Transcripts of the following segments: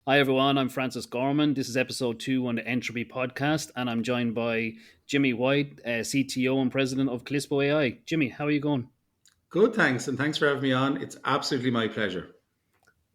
Hi everyone, I'm Francis Gorman. This is episode 2 on the Entropy Podcast, and I'm joined by Jimmy White, CTO and President of Calypso AI. Jimmy, how are you going? Good, thanks, and thanks for having me on. It's absolutely my pleasure.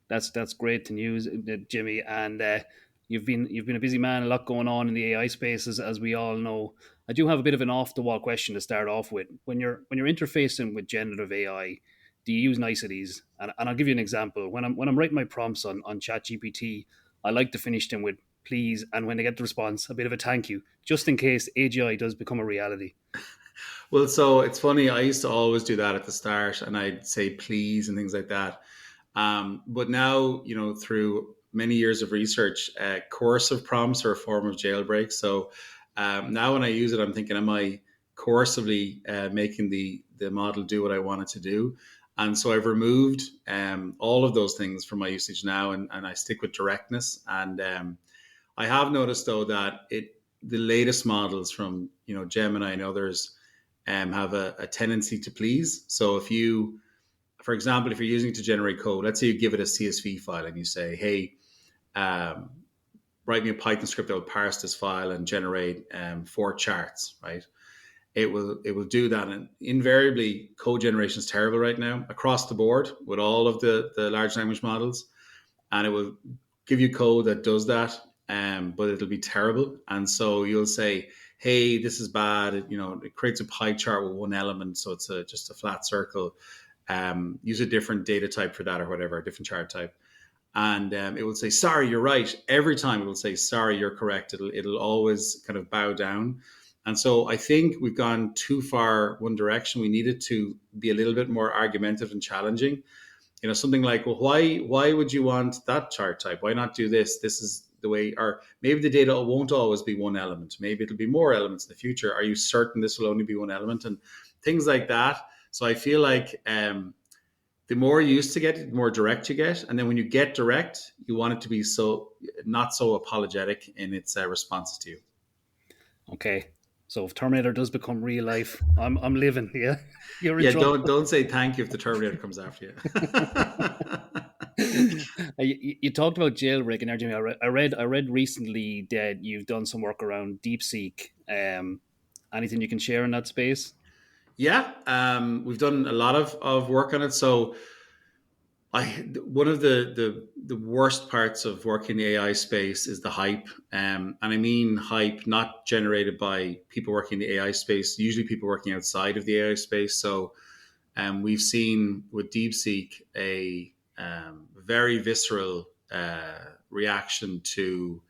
That's great to news, Jimmy. And you've been a busy man, a lot going on in the AI space, as we all know. I do have a bit of an off the wall question to start off with. When you're interfacing with generative AI, do you use niceties? And I'll give you an example. When I'm writing my prompts on ChatGPT, I like to finish them with please, and when they get the response, a bit of a thank you, just in case AGI does become a reality. Well, so it's funny. I used to always do that at the start, and I'd say please and things like that. But now, through many years of research, coercive prompts are a form of jailbreak. So now when I use it, I'm thinking, am I coercively making the model do what I want it to do? And so I've removed all of those things from my usage now, and I stick with directness. And I have noticed though that the latest models from Gemini and others have a tendency to please. So if you, for example, if you're using it to generate code, let's say you give it a CSV file and you say, hey, um, write me a Python script that will parse this file and generate 4 charts, right? It will do that. And invariably, code generation is terrible right now across the board with all of the large language models. And it will give you code that does that, but it'll be terrible. And so you'll say, hey, this is bad. It creates a pie chart with one element. So it's just a flat circle. Use a different data type for that or whatever, a different chart type. And it will say, sorry, you're right. Every time it will say, sorry, you're correct. It'll always kind of bow down. And so I think we've gone too far one direction. We needed to be a little bit more argumentative and challenging. Something like, well, why would you want that chart type? Why not do this? This is the way, or maybe the data won't always be one element. Maybe it'll be more elements in the future. Are you certain this will only be one element? And things like that. So I feel like the more used to get it, the more direct you get. And then when you get direct, you want it to be so not so apologetic in its responses to you. Okay, so if Terminator does become real life, I'm living. Yeah, you're in Yeah, trouble. don't say thank you if the Terminator comes after you. You talked about jailbreaking there, Jimmy. I read recently that you've done some work around DeepSeek. Anything you can share in that space? Yeah, we've done a lot of work on it. So one of the worst parts of working in the AI space is the hype, and I mean hype not generated by people working in the AI space. Usually, people working outside of the AI space. So we've seen with DeepSeek a very visceral reaction to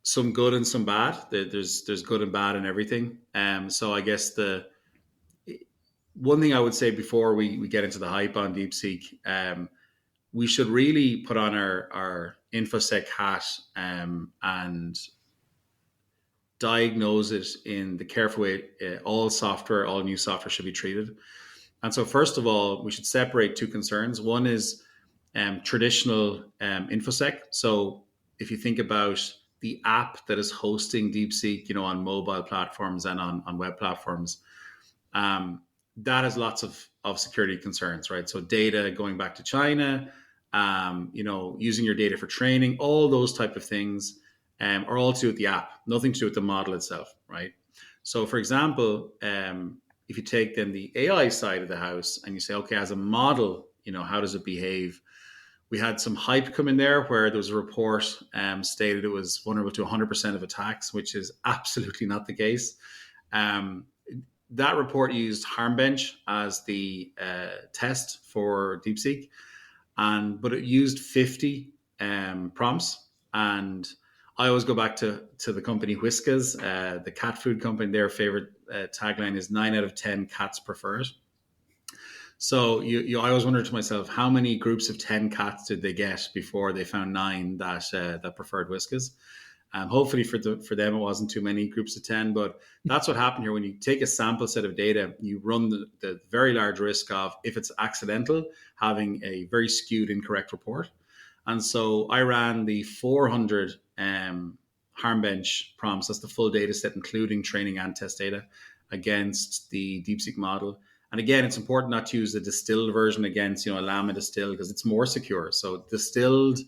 some good and some bad. There's good and bad in everything. So I guess the one thing I would say before we get into the hype on DeepSeek, we should really put on our infosec hat and diagnose it in the careful way all new software should be treated. And so, first of all, we should separate two concerns. One is traditional infosec. So, if you think about the app that is hosting DeepSeek, on mobile platforms and on web platforms, that has lots of security concerns, right? So, data going back to China, using your data for training, all those type of things are all to do with the app, nothing to do with the model itself, right? So, for example, if you take then the AI side of the house and you say, okay, as a model, how does it behave? We had some hype come in there where there was a report stated it was vulnerable to 100% of attacks, which is absolutely not the case. That report used HarmBench as the test for DeepSeek, but it used 50 prompts. And I always go back to the company Whiskas, the cat food company. Their favorite tagline is 9 out of 10 cats prefer it. So I always wonder to myself, how many groups of 10 cats did they get before they found 9 that preferred Whiskas? Hopefully for them, it wasn't too many groups of 10, but that's what happened here. When you take a sample set of data, you run the very large risk of, if it's accidental, having a very skewed incorrect report. And so I ran the 400 HarmBench prompts, that's the full data set, including training and test data, against the DeepSeek model. And again, it's important not to use the distilled version against, a Llama distilled, because it's more secure. So distilled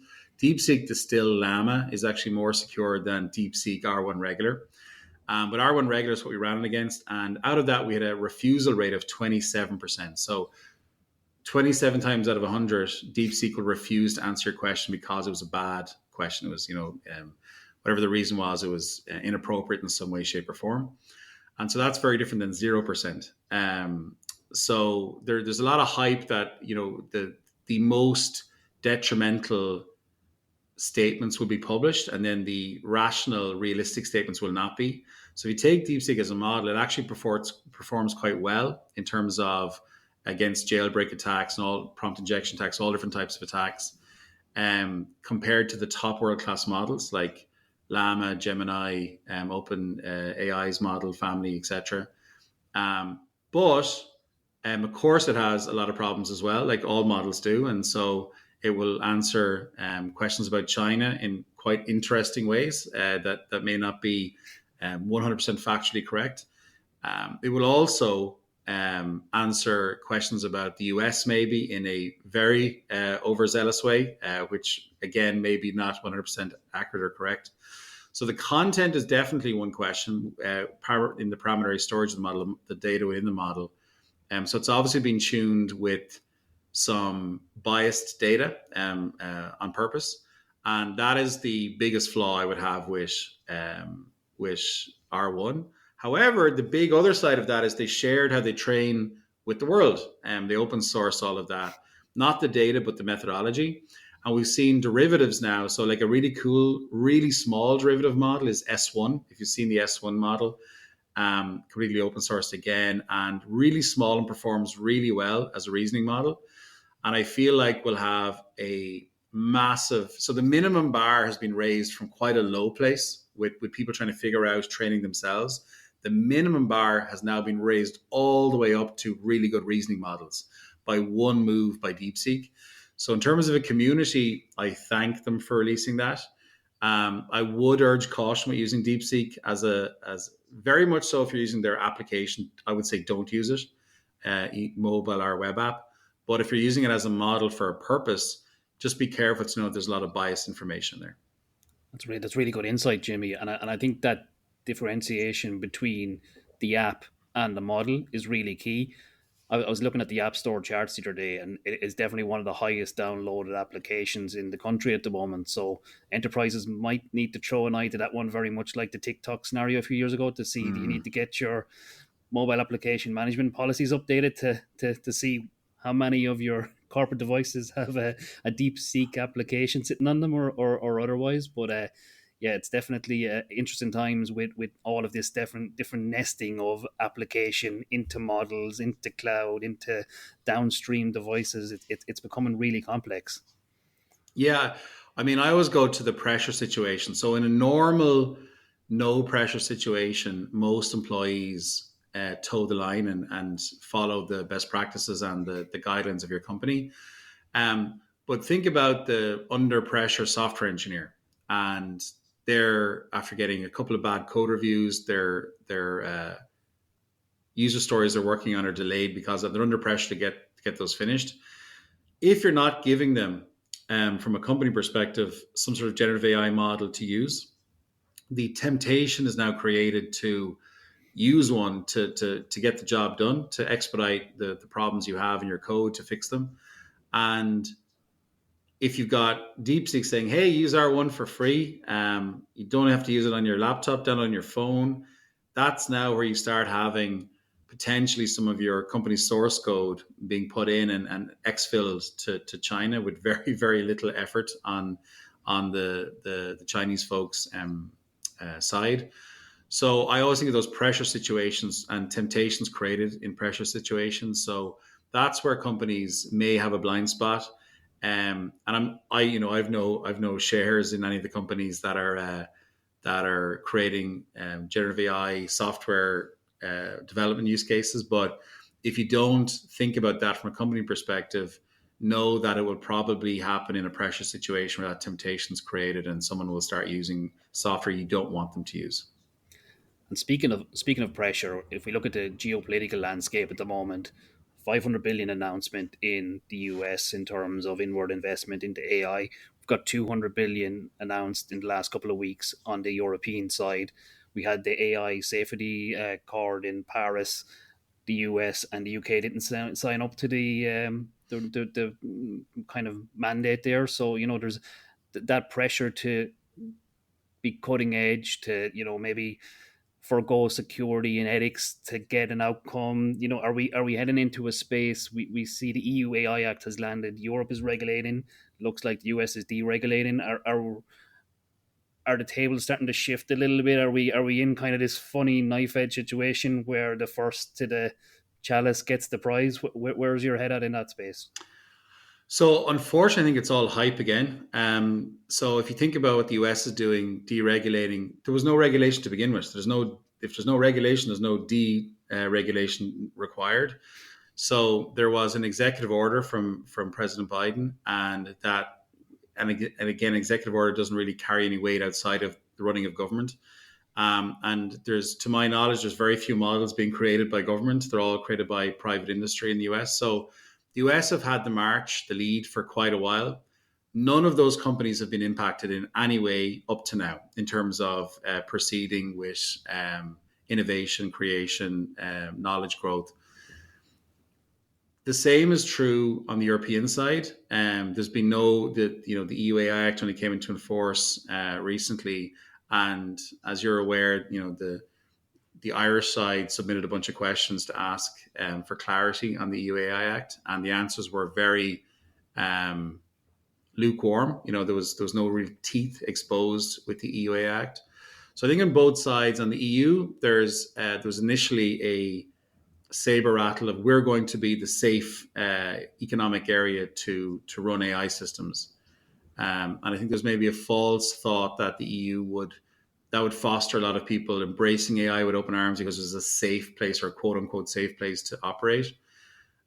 DeepSeek Distill Llama is actually more secure than DeepSeek R1 regular. But R1 regular is what we ran it against. And out of that, we had a refusal rate of 27%. So 27 times out of 100, DeepSeek will refuse to answer your question because it was a bad question. It was, whatever the reason was, it was inappropriate in some way, shape, or form. And so that's very different than 0%. So there's a lot of hype that, the most detrimental statements will be published, and then the rational, realistic statements will not be. So if you take DeepSeek as a model, it actually performs quite well in terms of against jailbreak attacks and all prompt injection attacks, all different types of attacks, compared to the top world class models like Llama, Gemini, Open AI's model family, etc. But of course, it has a lot of problems as well, like all models do, and so it will answer questions about China in quite interesting ways that may not be 100% factually correct. It will also answer questions about the US maybe in a very overzealous way, which again may be not 100% accurate or correct. So the content is definitely one question in the parameter storage of the model, the data within the model. So it's obviously been tuned with some biased data on purpose. And that is the biggest flaw I would have with R1. However, the big other side of that is they shared how they train with the world, and they open source all of that, not the data, but the methodology. And we've seen derivatives now. So like a really cool, really small derivative model is S1. If you've seen the S1 model, completely open sourced again, and really small and performs really well as a reasoning model. And I feel like we'll have a massive, so the minimum bar has been raised from quite a low place with people trying to figure out training themselves. The minimum bar has now been raised all the way up to really good reasoning models by one move by DeepSeek. So in terms of a community, I thank them for releasing that. I would urge caution with using DeepSeek as very much so if you're using their application. I would say don't use it, mobile or web app. But if you're using it as a model for a purpose, just be careful to know there's a lot of biased information there. That's really good insight, Jimmy. And I think that differentiation between the app and the model is really key. I was looking at the App Store charts the other day, and it is definitely one of the highest downloaded applications in the country at the moment. So enterprises might need to throw an eye to that one, very much like the TikTok scenario a few years ago, to see do you need to get your mobile application management policies updated to see how many of your corporate devices have a DeepSeek application sitting on them or otherwise. But yeah, it's definitely interesting times with all of this different nesting of application into models, into cloud, into downstream devices. It's becoming really complex. Yeah. I mean, I always go to the pressure situation. So in a normal, no pressure situation, most employees toe the line and follow the best practices and the guidelines of your company. But think about the under pressure software engineer, and they're after getting a couple of bad code reviews, their user stories they're working on are delayed because they're under pressure to get those finished. If you're not giving them, from a company perspective, some sort of generative AI model to use, the temptation is now created to use one to get the job done, to expedite the problems you have in your code, to fix them. And if you've got DeepSeek saying, hey, use R1 for free, you don't have to use it on your laptop, down on your phone, that's now where you start having potentially some of your company's source code being put in and exfilled to China with very, very little effort on the Chinese folks' side. So I always think of those pressure situations and temptations created in pressure situations. So that's where companies may have a blind spot. And I've no shares in any of the companies that are creating generative AI software development use cases. But if you don't think about that from a company perspective, know that it will probably happen in a pressure situation where that temptation is created and someone will start using software you don't want them to use. And speaking of pressure, if we look at the geopolitical landscape at the moment, 500 billion announcement in the US in terms of inward investment into AI. we've got 200 billion announced in the last couple of weeks on the European side. We had the AI safety accord in Paris. The US and the UK didn't sign up to the kind of mandate there. So there's that pressure to be cutting edge, to maybe forgo security and ethics to get an outcome. Are we heading into a space? We see the EU AI Act has landed. Europe is regulating. Looks like the US is deregulating. Are the tables starting to shift a little bit? Are we in kind of this funny knife edge situation where the first to the chalice gets the prize? Where's your head at in that space? So unfortunately, I think it's all hype again. So if you think about what the US is doing, deregulating, there was no regulation to begin with. If there's no regulation, there's no deregulation required. So there was an executive order from President Biden, and again, executive order doesn't really carry any weight outside of the running of government. And to my knowledge, there's very few models being created by government. They're all created by private industry in the US. So the US have had the lead for quite a while. None of those companies have been impacted in any way up to now in terms of proceeding with innovation, creation, knowledge growth. The same is true on the European side. There's been the EU AI Act only came into force recently, and as you're aware, the Irish side submitted a bunch of questions to ask for clarity on the EU AI Act, and the answers were very lukewarm. There was no real teeth exposed with the EU AI Act. So I think on both sides, on the EU, there was initially a saber rattle of we're going to be the safe economic area to run AI systems. And I think there's maybe a false thought that the EU would foster a lot of people embracing AI with open arms because it's a safe place, or a quote unquote safe place to operate.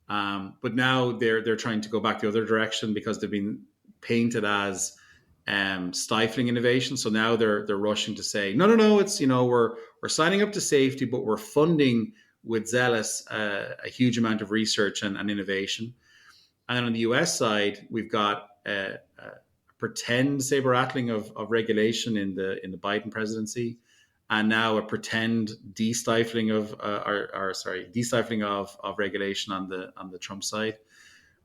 But now they're trying to go back the other direction because they've been painted as stifling innovation. So now they're rushing to say no. It's we're signing up to safety, but we're funding with zealous a huge amount of research and innovation. And then on the US side, we've got a pretend saber rattling of regulation in the Biden presidency, and now a pretend de-stifling of de-stifling of regulation on the Trump side.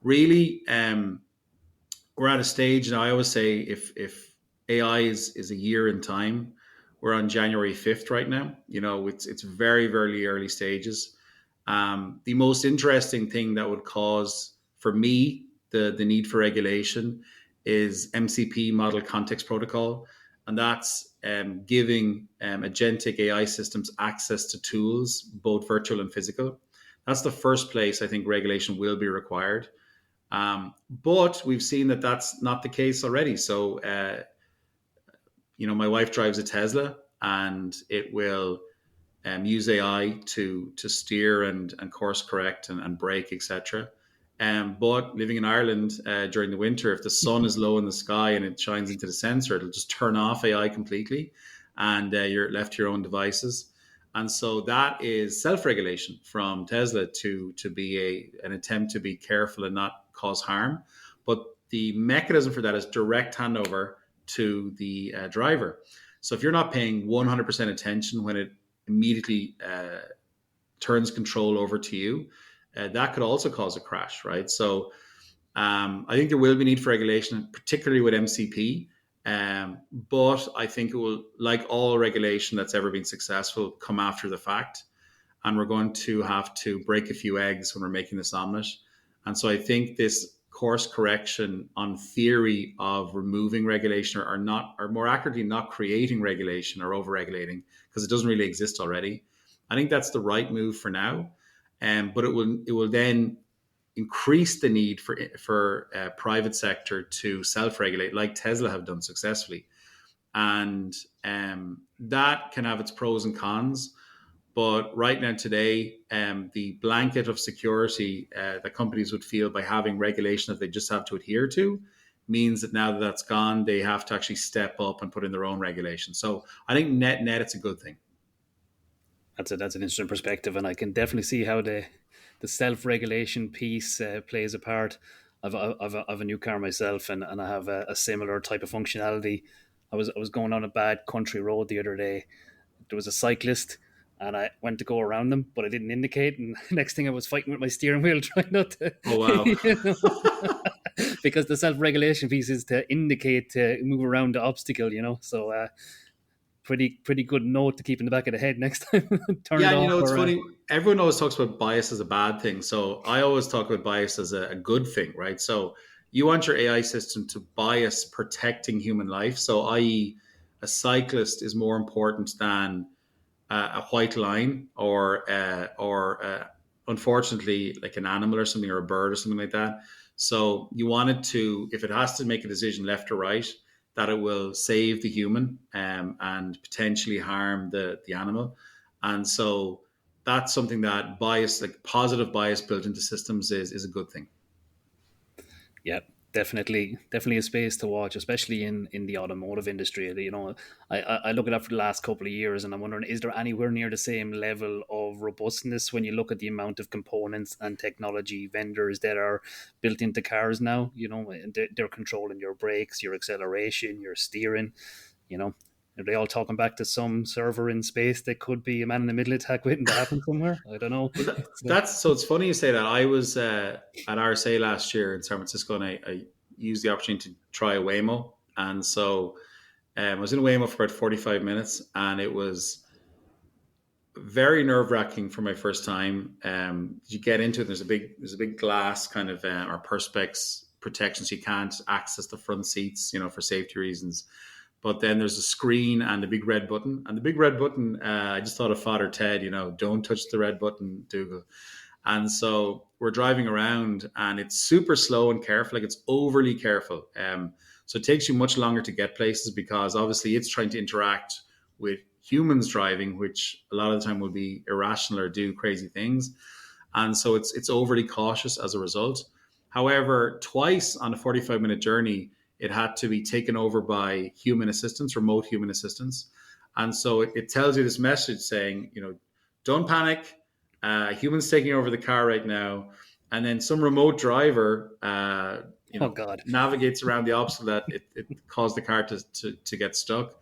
Really, we're at a stage now. I always say if AI is a year in time, we're on January 5th right now. It's very, very early stages. The most interesting thing that would cause, for me, the need for regulation is MCP, Model Context Protocol. And that's giving agentic AI systems access to tools, both virtual and physical. That's the first place I think regulation will be required. But we've seen that that's not the case already. So, my wife drives a Tesla, and it will use AI to steer and course correct and brake, etc. But living in Ireland during the winter, if the sun is low in the sky and it shines into the sensor, it'll just turn off AI completely, and you're left to your own devices. And so that is self-regulation from Tesla to be an attempt to be careful and not cause harm. But the mechanism for that is direct handover to the driver. So if you're not paying 100% attention when it immediately turns control over to you, that could also cause a crash, right? So I think there will be need for regulation, particularly with MCP. But I think it will, like all regulation that's ever been successful, come after the fact. And we're going to have to break a few eggs when we're making this omelet. And so I think this course correction on theory of removing regulation or more accurately, not creating regulation or over-regulating, because it doesn't really exist already. I think that's the right move for now. But it will then increase the need for private sector to self-regulate, like Tesla have done successfully, and that can have its pros and cons. But right now, today, the blanket of security that companies would feel by having regulation that they just have to adhere to means that now that that's gone, they have to actually step up and put in their own regulation. So I think net, it's a good thing. That's an interesting perspective, and I can definitely see how the self-regulation piece plays a part. I've a new car myself, and I have a similar type of functionality. I was going on a bad country road the other day. There was a cyclist, and I went to go around them, but I didn't indicate. And next thing, I was fighting with my steering wheel, trying not to, Oh wow. because the self-regulation piece is to indicate to move around the obstacle. So pretty good note to keep in the back of the head next time. Turn Yeah, it and off it's or funny. Everyone always talks about bias as a bad thing. So I always talk about bias as a good thing, right? So you want your AI system to bias protecting human life. So, i.e., a cyclist is more important than a white line or unfortunately like an animal or something or a bird or something like that. So you want it to, if it has to make a decision left or right, that it will save the human and potentially harm the animal. And so that's something that bias, like positive bias built into systems is a good thing. yeah, definitely a space to watch, especially in the automotive industry. I look at that for the last couple of years, and I'm wondering, is there anywhere near the same level of robustness when you look at the amount of components and technology vendors that are built into cars now? And they're controlling your brakes, your acceleration, your steering. You know, are they all talking back to some server in space that could be a man in the middle attack waiting to happen somewhere? I don't know. Well, that's so. It's funny you say that. I was at RSA last year in San Francisco, and I used the opportunity to try a Waymo. And so I was in Waymo for about 45 minutes, and it was very nerve wracking for my first time. You get into it. There's a big glass kind of or perspex protection, so you can't access the front seats, for safety reasons. But then there's a screen and a big red button. And the big red button, I just thought of Father Ted, don't touch the red button, Dougal. And so we're driving around and it's super slow and careful, like it's overly careful. So it takes you much longer to get places because obviously it's trying to interact with humans driving, which a lot of the time will be irrational or do crazy things. And so it's overly cautious as a result. However, twice on a 45-minute journey, it had to be taken over by human assistance, remote human assistance. And so it tells you this message saying, don't panic. Humans taking over the car right now. And then some remote driver, Oh God. navigates around the obstacle that it caused the car to get stuck.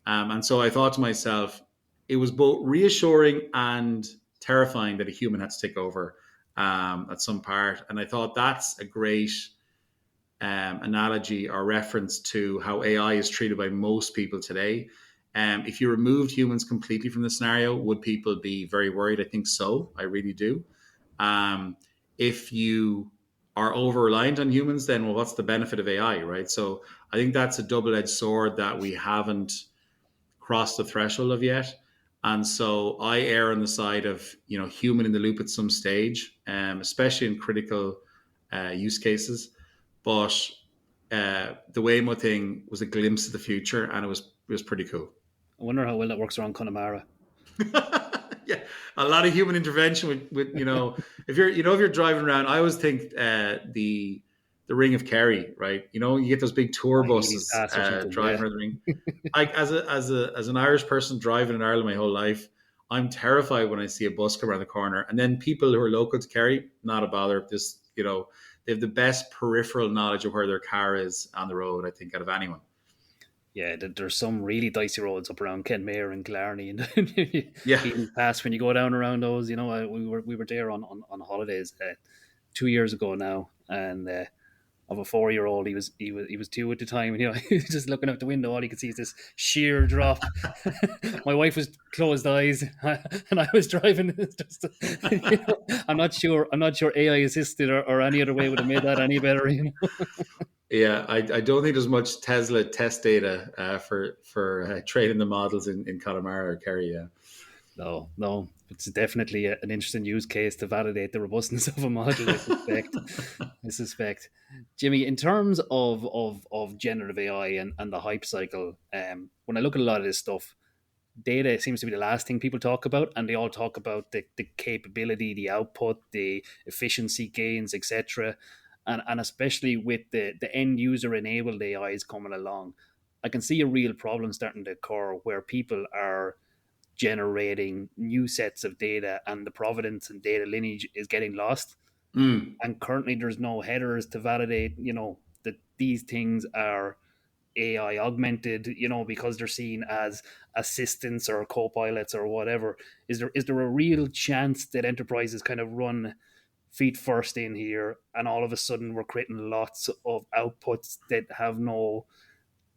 And so I thought to myself, it was both reassuring and terrifying that a human had to take over at some part. And I thought that's a great analogy or reference to how AI is treated by most people today. If you removed humans completely from the scenario, would people be very worried? I think so. I really do. If you are over reliant on humans, then well, what's the benefit of AI, right? So I think that's a double edged sword that we haven't crossed the threshold of yet. And so I err on the side of human in the loop at some stage, especially in critical use cases. But the Waymo thing was a glimpse of the future, and it was pretty cool. I wonder how well that works around Connemara. Yeah, a lot of human intervention with if you're driving around. I always think the Ring of Kerry, right? You get those big tour Healy's buses Pass or something. driving Yeah. around the ring. As an Irish person driving in Ireland my whole life, I'm terrified when I see a bus come around the corner. And then people who are local to Kerry, not a bother. Just they have the best peripheral knowledge of where their car is on the road, I think, out of anyone. Yeah, there's some really dicey roads up around Kenmare and Killarney and Yeah. Healy's Pass when you go down around those. We were there on holidays 2 years ago now, and of a 4-year-old, he was 2 at the time, and he was just looking out the window. All he could see is this sheer drop. My wife was closed eyes, and I was driving. It's just, I'm not sure. AI assisted or any other way would have made that any better. Yeah, I don't think there's much Tesla test data for training the models in Connemara or Kerry. Yeah. No, it's definitely an interesting use case to validate the robustness of a module. I suspect. Jimmy, in terms of generative AI and the hype cycle, when I look at a lot of this stuff, data seems to be the last thing people talk about, and they all talk about the capability, the output, the efficiency gains, etc. And especially with the end user enabled AIs coming along, I can see a real problem starting to occur where people are generating new sets of data and the provenance and data lineage is getting lost. Mm. And currently there's no headers to validate, that these things are AI augmented, because they're seen as assistants or co-pilots or whatever. Is there a real chance that enterprises kind of run feet first in here, and all of a sudden we're creating lots of outputs that have no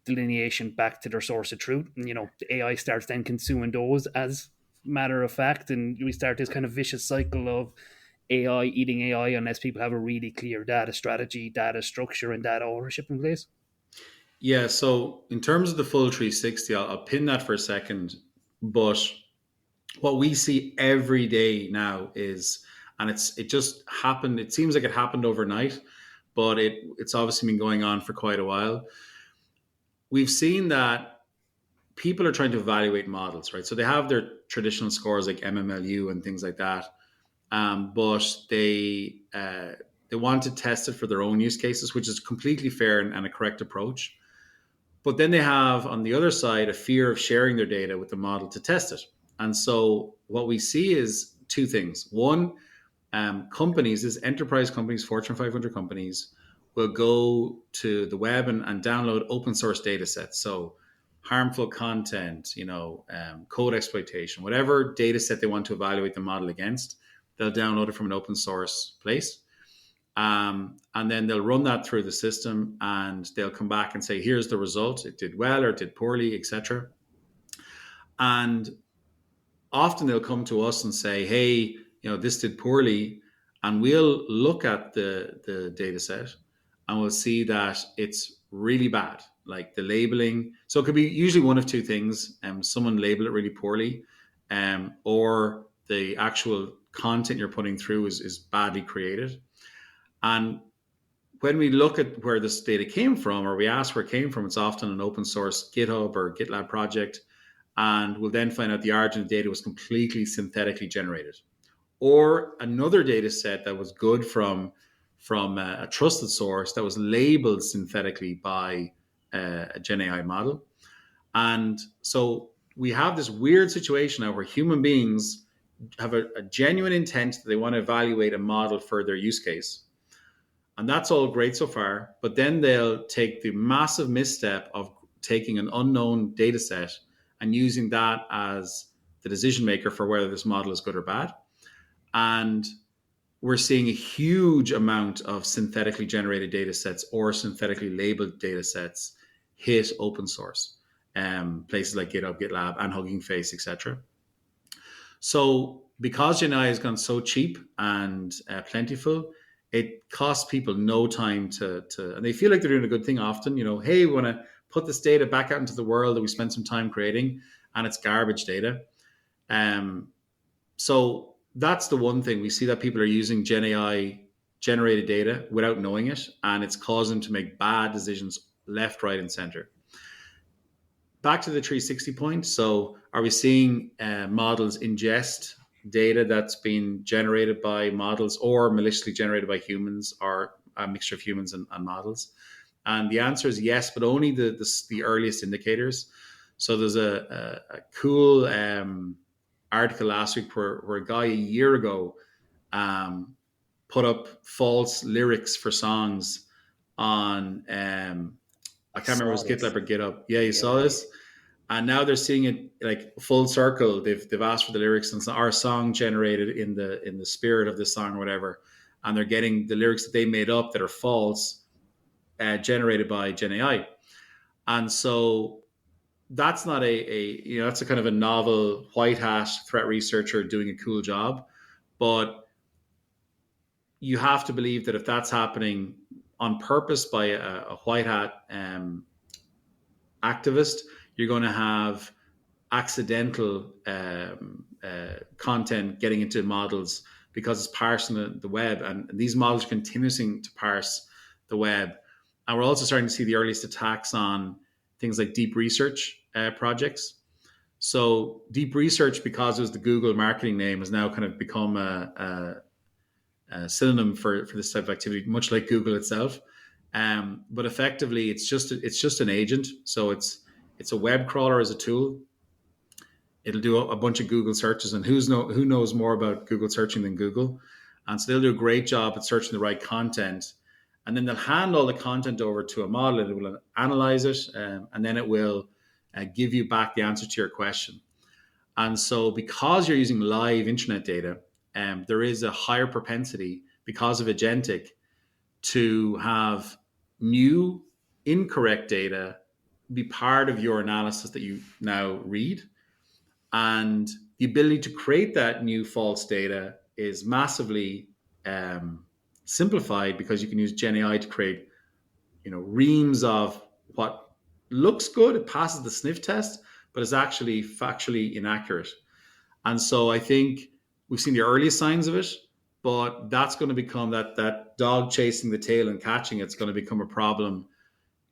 delineation back to their source of truth, and the AI starts then consuming those as matter of fact, and we start this kind of vicious cycle of AI eating AI unless people have a really clear data strategy, data structure, and data ownership in place? Yeah. So in terms of the full 360, I'll pin that for a second. But what we see every day now is, and it just happened. It seems like it happened overnight, but it's obviously been going on for quite a while. We've seen that people are trying to evaluate models, right? So they have their traditional scores like MMLU and things like that, but they want to test it for their own use cases, which is completely fair and a correct approach. But then they have on the other side a fear of sharing their data with the model to test it. And so what we see is two things. One, companies, this enterprise companies, Fortune 500 companies, will go to the web and download open source data sets. So harmful content, code exploitation, whatever data set they want to evaluate the model against, they'll download it from an open source place. And then they'll run that through the system and they'll come back and say, here's the result. It did well or it did poorly, etc. And often they'll come to us and say, hey, this did poorly. And we'll look at the data set and we'll see that it's really bad. Like the labeling. So it could be usually one of two things. Someone labeled it really poorly, or the actual content you're putting through is badly created. And when we look at where this data came from, or we ask where it came from, it's often an open source GitHub or GitLab project. And we'll then find out the origin of the data was completely synthetically generated. Or another data set that was good from a trusted source that was labeled synthetically by a Gen AI model. And so we have this weird situation now where human beings have a genuine intent that they want to evaluate a model for their use case. And that's all great so far. But then they'll take the massive misstep of taking an unknown data set and using that as the decision maker for whether this model is good or bad. And we're seeing a huge amount of synthetically generated data sets or synthetically labeled data sets hit open source, places like GitHub, GitLab, and Hugging Face, etc. So because Gen AI has gone so cheap and plentiful, it costs people no time and they feel like they're doing a good thing often. Hey, we want to put this data back out into the world that we spent some time creating, and it's garbage data. So that's the one thing we see, that people are using Gen AI generated data without knowing it, and it's causing them to make bad decisions left, right, and center. Back to the 360 point. So are we seeing models ingest data that's been generated by models or maliciously generated by humans, or a mixture of humans and models? And the answer is yes, but only the earliest indicators. So there's a cool article last week where a guy a year ago put up false lyrics for songs on I I can't remember, it was saw GitLab this. or GitHub. Yeah, you saw Yeah. this. And now they're seeing it like full circle. They've asked for the lyrics and our song generated in the spirit of this song or whatever, and they're getting the lyrics that they made up that are false generated by Gen AI. And so that's not that's a kind of a novel white hat threat researcher doing a cool job, but you have to believe that if that's happening on purpose by a white hat activist, you're going to have accidental content getting into models because it's parsing the web, and these models are continuing to parse the web. And we're also starting to see the earliest attacks on things like deep research projects. So deep research, because it was the Google marketing name, has now kind of become a synonym for this type of activity, much like Google itself. But effectively, it's just an agent. So it's a web crawler as a tool. It'll do a bunch of Google searches, and who knows more about Google searching than Google. And so they'll do a great job at searching the right content. And then they'll hand all the content over to a model, and it will analyze it, and then it will give you back the answer to your question. And so, because you're using live internet data, there is a higher propensity, because of agentic, to have new incorrect data be part of your analysis that you now read. And the ability to create that new false data is massively simplified, because you can use Gen AI to create, reams of what looks good, it passes the sniff test, but is actually factually inaccurate. And so I think we've seen the earliest signs of it, but that's going to become that dog chasing the tail and catching it's going to become a problem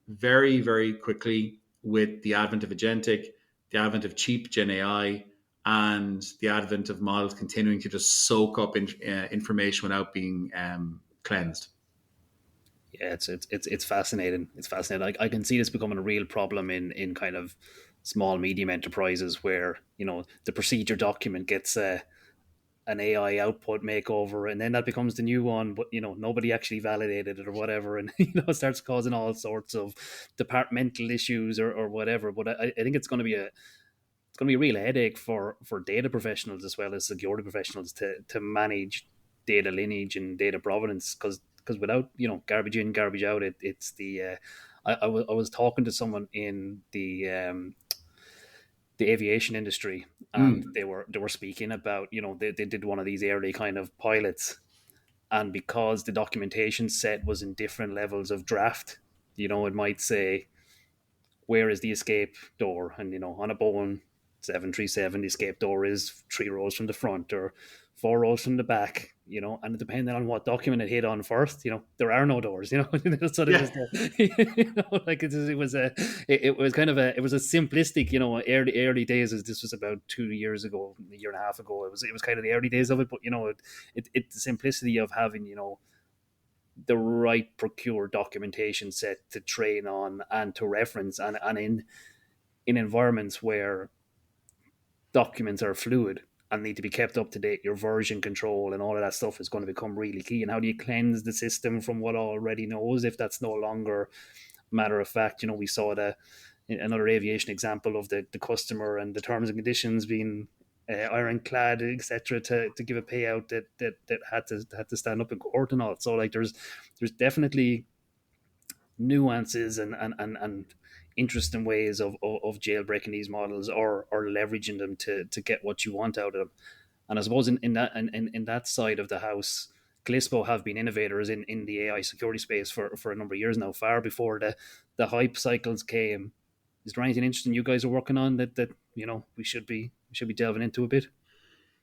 very, very quickly, with the advent of agentic, the advent of cheap Gen AI, and the advent of models continuing to just soak up information without being cleansed. Yeah, it's fascinating. It's fascinating. I can see this becoming a real problem in kind of small medium enterprises where the procedure document gets an AI output makeover, and then that becomes the new one, but nobody actually validated it or whatever, and it starts causing all sorts of departmental issues or whatever. But I think it's going to be a real headache for data professionals as well as security professionals to manage data lineage and data provenance, because without garbage in, garbage out, it's the I was talking to someone in the aviation industry, and Mm. they were speaking about they did one of these early kind of pilots, and because the documentation set was in different levels of draft, it might say, where is the escape door? And on a Boeing 737, the escape door is 3 rows from the front or 4 rows from the back. And depending on what document it hit on first, there are no doors. So it Yeah. was like it was it was kind of it was a simplistic, early days. As this was about 2 years ago, a year and a half ago. It was kind of the early days of it, but the simplicity of having the right procure documentation set to train on and to reference, and in environments where documents are fluid and need to be kept up to date, your version control and all of that stuff is going to become really key. And how do you cleanse the system from what already knows if that's no longer matter of fact? We saw another aviation example of the customer and the terms and conditions being ironclad, etc., to give a payout that had to stand up in court and all. So like there's definitely nuances and interesting ways of jailbreaking these models, or leveraging them to get what you want out of them. And I suppose in that side of the house, Calypso have been innovators in the AI security space for a number of years now, far before the hype cycles came. Is there anything interesting you guys are working on that we should be delving into a bit?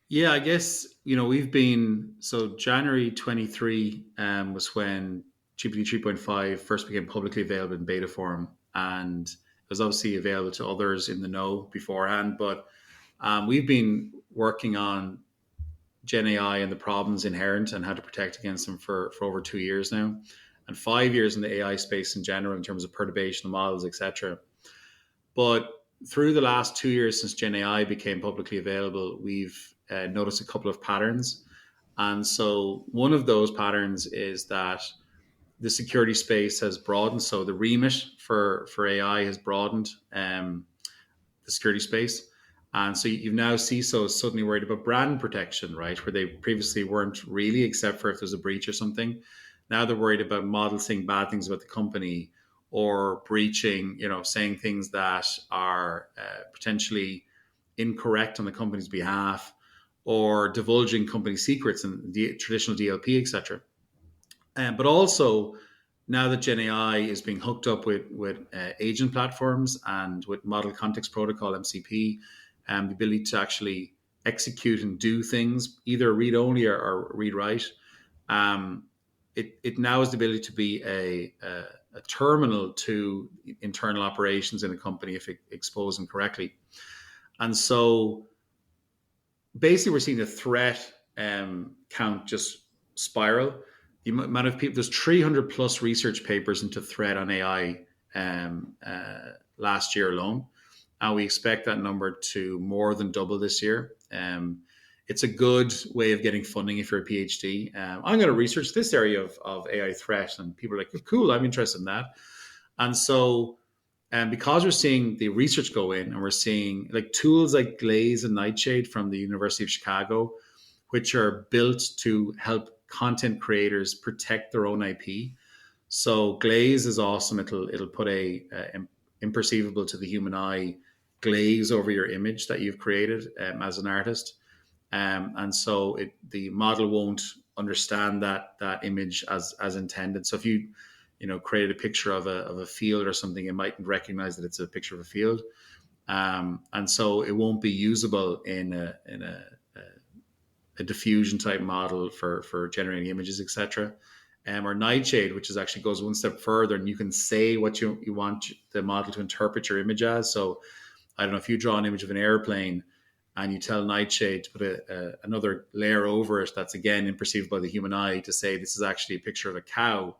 Yeah, I guess, we've been, so January 23 was when GPT 3.5 first became publicly available in beta form. And it was obviously available to others in the know beforehand. But we've been working on Gen AI and the problems inherent and how to protect against them for over 2 years now, and 5 years in the AI space in general in terms of perturbation of models, etc. But through the last 2 years since Gen AI became publicly available, we've noticed a couple of patterns. And so one of those patterns is that the security space has broadened. So the remit for AI has broadened, the security space. And so you now CISOs suddenly worried about brand protection, right? Where they previously weren't really, except for if there's a breach or something. Now they're worried about models saying bad things about the company, or breaching, saying things that are potentially incorrect on the company's behalf, or divulging company secrets and the traditional DLP, etc. But also, now that Gen AI is being hooked up with agent platforms and with Model Context Protocol (MCP), the ability to actually execute and do things, either read only or read write, it now has the ability to be a terminal to internal operations in a company if exposed incorrectly. And so basically, we're seeing the threat count just spiral. The amount of people, there's 300 plus research papers into threat on AI last year alone. And we expect that number to more than double this year. it's a good way of getting funding if you're a PhD. I'm going to research this area of AI threat, and people are like, oh, cool, I'm interested in that. And so, because we're seeing the research go in, and we're seeing like tools like Glaze and Nightshade from the University of Chicago, which are built to help content creators protect their own IP. So Glaze is awesome. It'll put a imperceivable to the human eye glaze over your image that you've created as an artist, and so the model won't understand that image as intended. So if you created a picture of a field or something, it mightn't recognize that it's a picture of a field, and so it won't be usable in a diffusion type model for generating images, etc. Or Nightshade, which is actually goes one step further, and you can say what you want the model to interpret your image as. So I don't know, if you draw an image of an airplane and you tell Nightshade to put another layer over it that's again imperceivable by the human eye, to say this is actually a picture of a cow.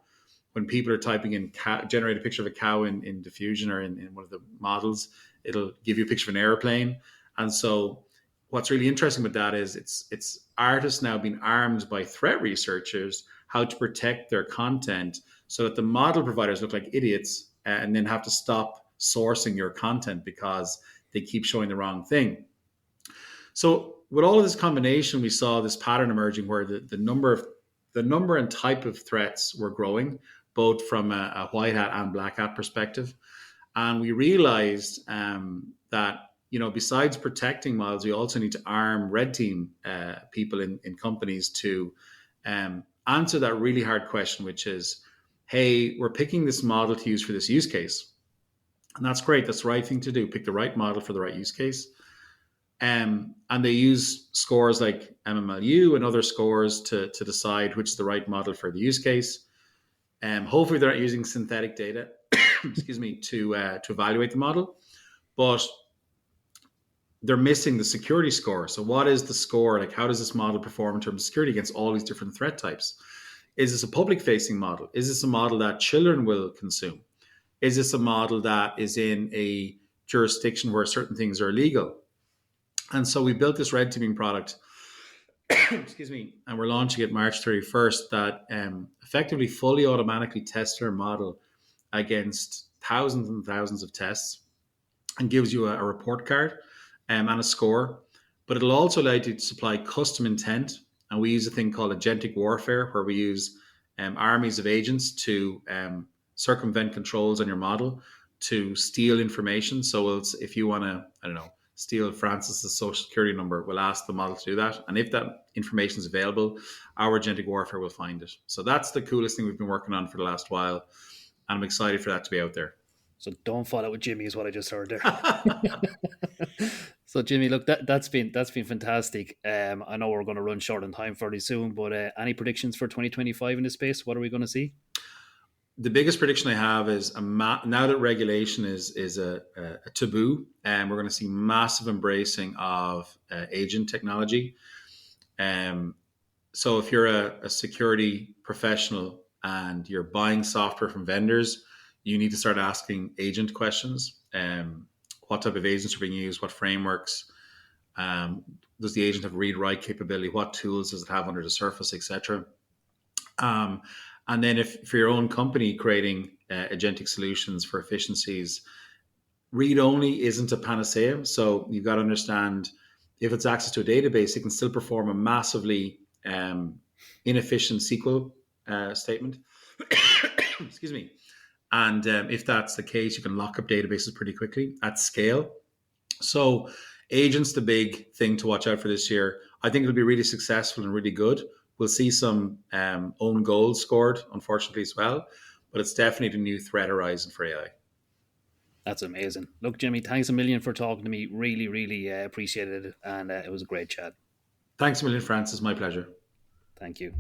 When people are typing in generate a picture of a cow in diffusion or in one of the models, it'll give you a picture of an airplane. And so what's really interesting with that is it's artists now being armed by threat researchers how to protect their content, so that the model providers look like idiots and then have to stop sourcing your content because they keep showing the wrong thing. So with all of this combination, we saw this pattern emerging where the number and type of threats were growing, both from a white hat and black hat perspective. And we realized that besides protecting models, we also need to arm red team people in companies to answer that really hard question, which is, hey, we're picking this model to use for this use case. And that's great. That's the right thing to do. Pick the right model for the right use case. And they use scores like MMLU and other scores to decide which is the right model for the use case. Hopefully they're not using synthetic data, excuse me, to evaluate the model. But they're missing the security score. So what is the score? Like, how does this model perform in terms of security against all these different threat types? Is this a public facing model? Is this a model that children will consume? Is this a model that is in a jurisdiction where certain things are illegal? And so we built this red teaming product, excuse me, and we're launching it March 31st, that effectively fully automatically tests our model against thousands and thousands of tests and gives you a report card and a score. But it'll also allow you to supply custom intent. And we use a thing called agentic warfare, where we use armies of agents to circumvent controls on your model to steal information. So if you want to, I don't know, steal Francis's social security number, we'll ask the model to do that. And if that information is available, our agentic warfare will find it. So that's the coolest thing we've been working on for the last while. And I'm excited for that to be out there. So don't fall out with Jimmy is what I just heard there. So Jimmy, look, that's been fantastic. I know we're going to run short on time fairly soon, but any predictions for 2025 in this space? What are we going to see? The biggest prediction I have is now that regulation is a taboo, and we're going to see massive embracing of agent technology. So if you're a security professional and you're buying software from vendors, you need to start asking agent questions. What type of agents are being used? What frameworks? Does the agent have read-write capability? What tools does it have under the surface, etc.? And then if for your own company creating agentic solutions for efficiencies, read-only isn't a panacea. So you've got to understand, if it's access to a database, it can still perform a massively inefficient SQL statement. Excuse me. And if that's the case, you can lock up databases pretty quickly at scale. So agents, the big thing to watch out for this year. I think it'll be really successful and really good. We'll see some own goals scored, unfortunately, as well. But it's definitely the new threat horizon for AI. That's amazing. Look, Jimmy, thanks a million for talking to me. Really, really appreciated it. And it was a great chat. Thanks a million, Francis. My pleasure. Thank you.